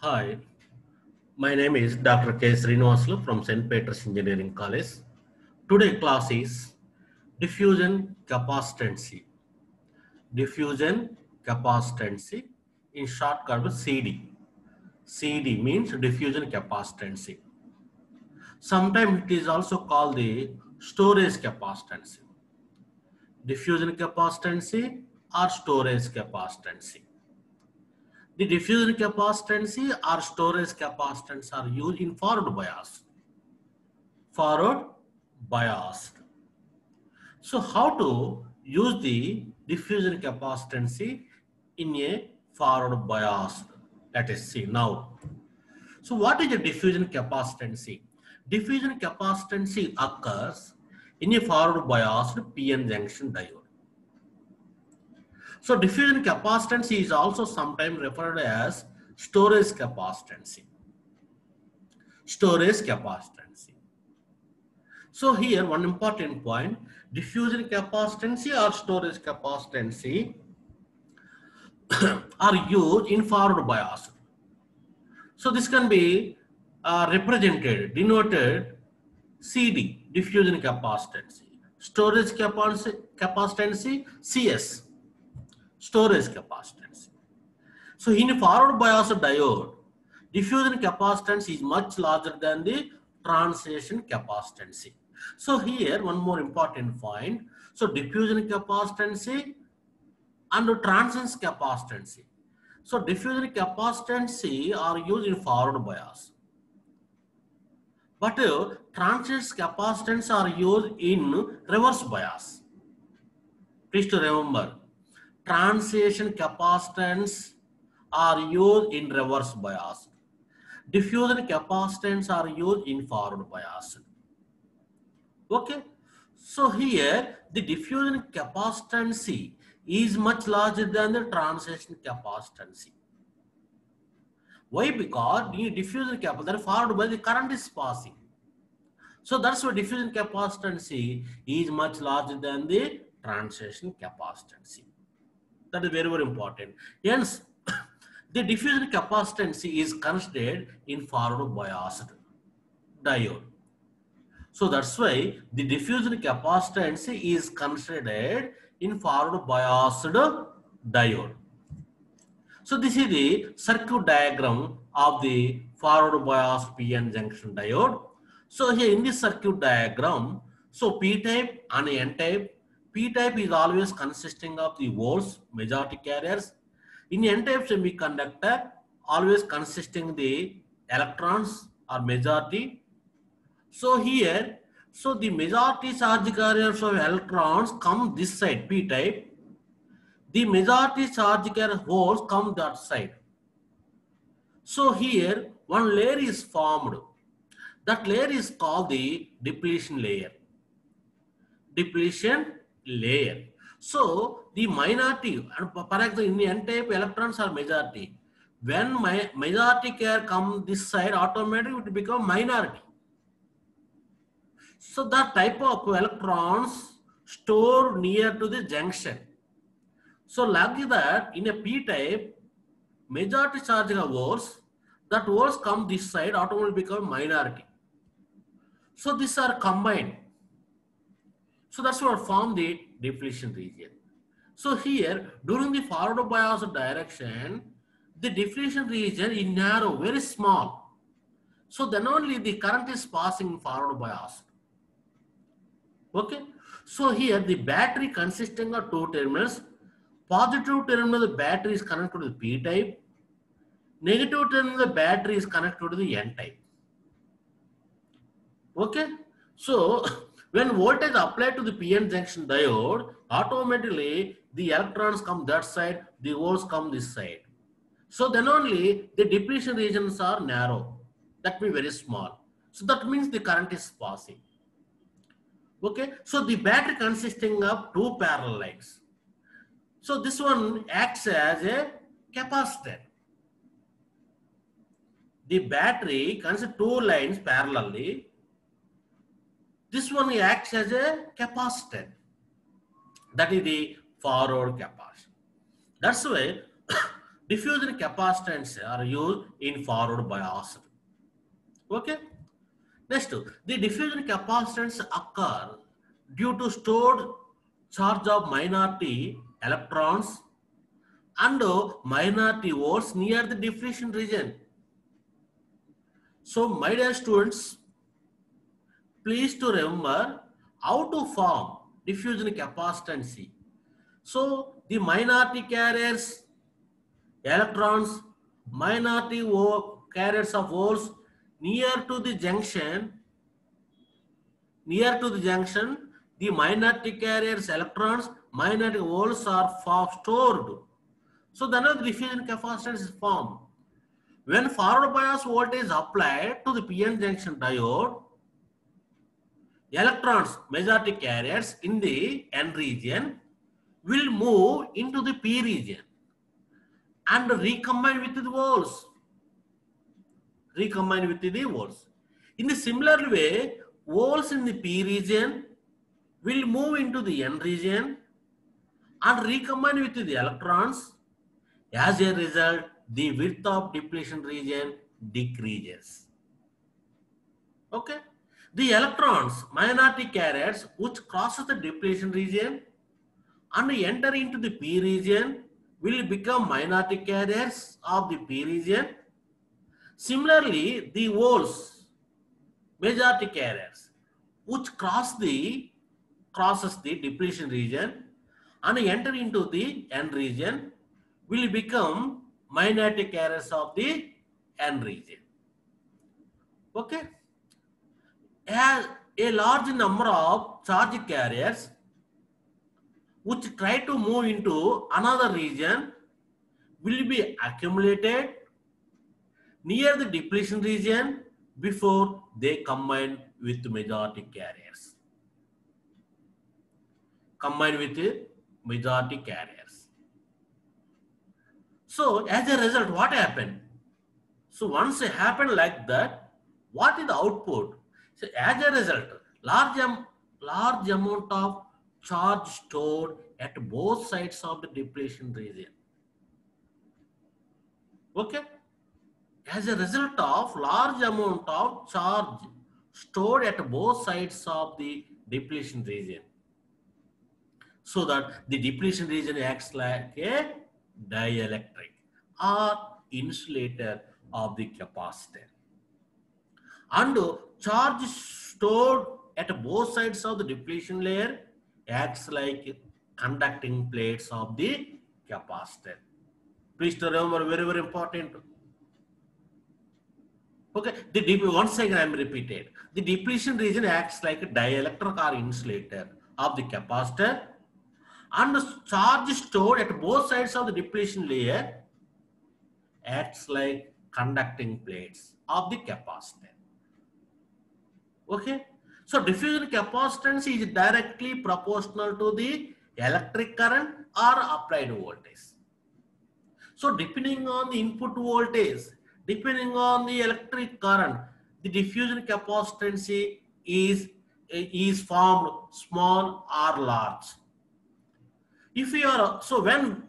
Hi, my name is Dr. K. Srinivaslu from St. Peter's Engineering College. Today class is diffusion capacitancy. Diffusion capacitancy, in short called CD. CD means diffusion capacitancy. Sometimes it is also called the storage capacitancy. Diffusion capacitancy or storage capacitancy. The diffusion capacitancy or storage capacitance are used in forward bias. Forward biased. So how to use the diffusion capacitancy in a forward biased? Let us see now. So what is a diffusion capacitancy? Diffusion capacitancy occurs in a forward biased PN junction diode. So diffusion capacitancy is also sometimes referred as storage capacitancy. Storage capacitancy. So here one important point, diffusion capacitancy or storage capacitancy are used in forward bias. So this can be represented, denoted CD, diffusion capacitancy, storage capacitancy, CS, storage capacitancy. So in a forward bias diode, diffusion capacitance is much larger than the transition capacitancy. So here one more important point. So diffusion capacitancy and transition capacitancy. So diffusion capacitancy are used in forward bias. But transition capacitance are used in reverse bias. Please to remember, transition capacitance are used in reverse bias. Diffusion capacitance are used in forward bias. Okay. So here the diffusion capacitancy is much larger than the transition capacitancy. Why? Because the diffusion capacitance forward by the current is passing. So that's why diffusion capacitancy is much larger than the transition capacitancy. That is very, very important. Hence, the diffusion capacitancy is considered in forward biased diode. So that's why the diffusion capacitance is considered in forward biased diode. So this is the circuit diagram of the forward bias PN junction diode. So here in this circuit diagram, so P-type and N-type. P-type is always consisting of the volts, majority carriers. In N-type semiconductor, always consisting the electrons or majority. So here, so the majority charge carriers of electrons come this side, P-type. The majority charge carrier holes come that side. So here, one layer is formed. That layer is called the depletion layer. Depletion layer. So the minority, and for example, in the N-type electrons are majority. When majority carrier come this side, automatically it will become minority. So that type of electrons stored near to the junction. So like that, in a P-type, majority charge holes, that holes come this side, automatically become minority. So these are combined. So that's what form the depletion region. So here, during the forward bias direction, the depletion region is narrow, very small. So then only the current is passing forward bias. Okay. So here the battery consisting of two terminals. Positive terminal of the battery is connected to the P-type. Negative terminal of the battery is connected to the N-type. Okay. So when voltage applied to the PN junction diode, automatically the electrons come that side, the holes come this side. So then only the depletion regions are narrow. That means very small. So that means the current is passing. Okay. So the battery consisting of two parallel lines. So this one acts as a capacitor. The battery consists two lines parallelly. This one acts as a capacitor. That is the forward capacitor. That's why diffusion capacitance are used in forward bias. Okay. Next, the diffusion capacitance occur due to stored charge of minority electrons and minority holes near the depletion region. So, my dear students, please to remember how to form diffusion capacitance. So, the minority carriers, electrons, minority carriers of holes near to the junction, the minority carriers, electrons, minority holes are stored. So, then the diffusion capacitance is formed. When forward bias voltage is applied to the PN junction diode, electrons, majority carriers in the N region will move into the P region and recombine with the holes. In the similar way, holes in the P region will move into the N region and recombine with the electrons. As a result, the width of depletion region decreases. Okay. The electrons, minority carriers, which crosses the depletion region and enter into the P region, will become minority carriers of the P region. Similarly, the holes, majority carriers, which crosses the depletion region and enter into the N region, will become minority carriers of the N region. Okay. As a large number of charge carriers which try to move into another region will be accumulated near the depletion region before they combine with majority carriers. So as a result, what happened? So once it happened like that, what is the output? So as a result, large amount of charge stored at both sides of the depletion region. Okay. As a result of large amount of charge stored at both sides of the depletion region, so that the depletion region acts like a dielectric or insulator of the capacitor. And charge stored at both sides of the depletion layer acts like conducting plates of the capacitor. Please to remember, very, very important. Okay, once again I am repeated. The depletion region acts like a dielectric or insulator of the capacitor, and the charge stored at both sides of the depletion layer acts like conducting plates of the capacitor. Okay, so diffusion capacitance is directly proportional to the electric current or applied voltage. So depending on the input voltage, depending on the electric current, the diffusion capacitance is formed small or large. If you are so when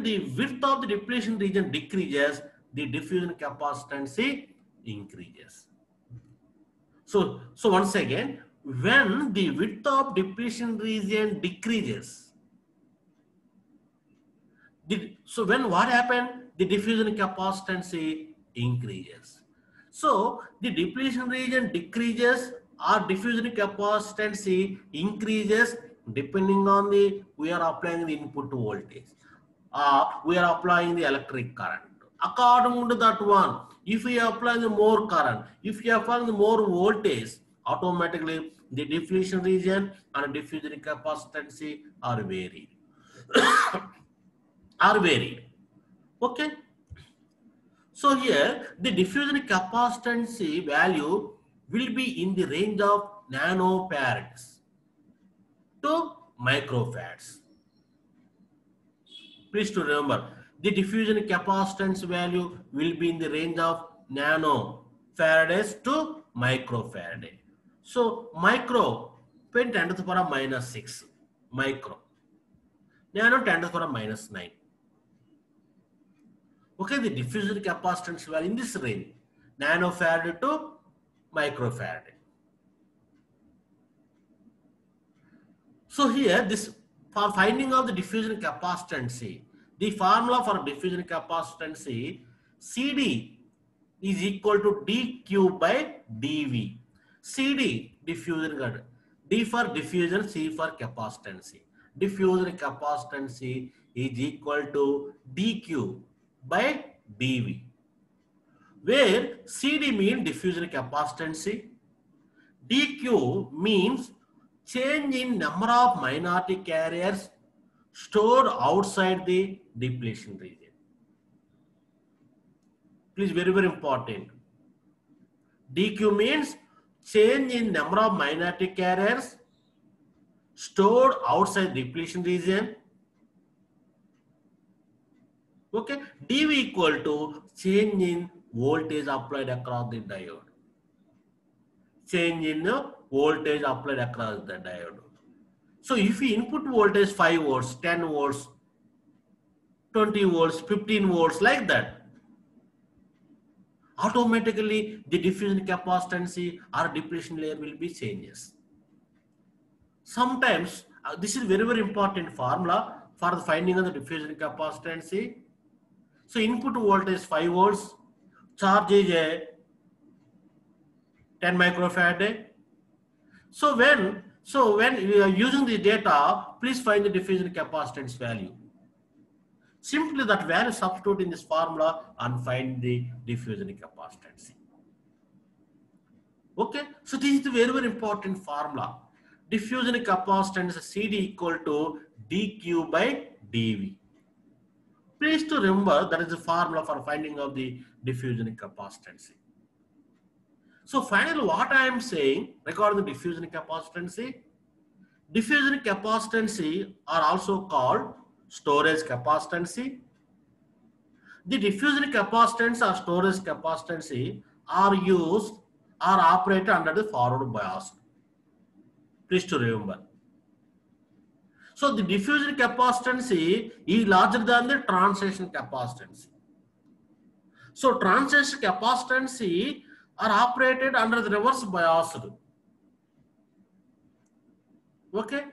the width of the depletion region decreases, the diffusion capacitance increases. So once again, when the width of depletion region decreases, so when what happened? The diffusion capacitance increases. So the depletion region decreases or diffusion capacitance increases depending on we are applying the input voltage. We are applying the electric current. According to that one, if we apply the more current, if we apply the more voltage, automatically the depletion region and diffusion capacitance are varied. Okay. So here the diffusion capacitance value will be in the range of nanofarads to microfarads. Please to remember, the diffusion capacitance value will be in the range of nanofarads to microfarad. So micro 10 to the power minus 6 micro, nano 10 to the power minus 9. Okay, the diffusion capacitance value in this range, nanofarad to microfarad. So here, this for finding of the diffusion capacitance, the formula for diffusion capacitance, CD is equal to dq by dv. CD diffusion, D for diffusion, C for capacitance. Diffusion capacitance is equal to dq by dv, where CD means diffusion capacitance, dq means change in number of minority carriers stored outside the depletion region. Please, very, very important. dq means change in number of minority carriers stored outside depletion region. Okay, dv equal to change in voltage applied across the diode. Change in voltage applied across the diode. So if we input voltage 5 volts, 10 volts, 20 volts, 15 volts, like that, automatically the diffusion capacitance or depletion layer will be changes. Sometimes this is very, very important formula for the finding of the diffusion capacitance. So input voltage 5 volts, charge is a 10 microfarad. So when we are using the data, please find the diffusion capacitance value. Simply that value substitute in this formula and find the diffusion capacitance. Okay, so this is the very, very important formula. Diffusion capacitance CD equal to dq by dv. Please to remember that is the formula for finding of the diffusion capacitance. So finally, what I am saying regarding the diffusion capacitance are also called storage capacitance. The diffusion capacitance or storage capacitance are operated under the forward bias. Please to remember. So the diffusion capacitance is larger than the transition capacitance. So transition capacitance are operated under the reverse bias. Okay,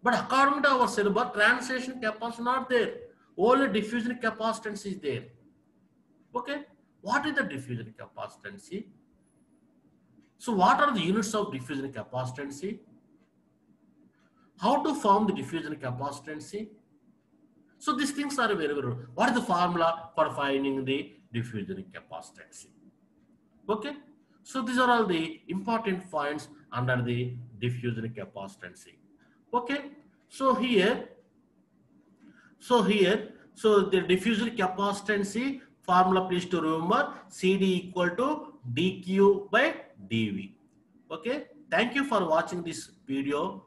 but according to our syllabus, transition capacitance not there. Only diffusion capacitance is there. Okay, what is the diffusion capacitance? So what are the units of diffusion capacitance? How to form the diffusion capacitance? So these things are very, very. What is the formula for finding the diffusion capacitance? Okay, so these are all the important points under the diffusion capacitance. Okay, so the diffusion capacitance formula, please to remember, CD equal to dq by dv. Okay, thank you for watching this video.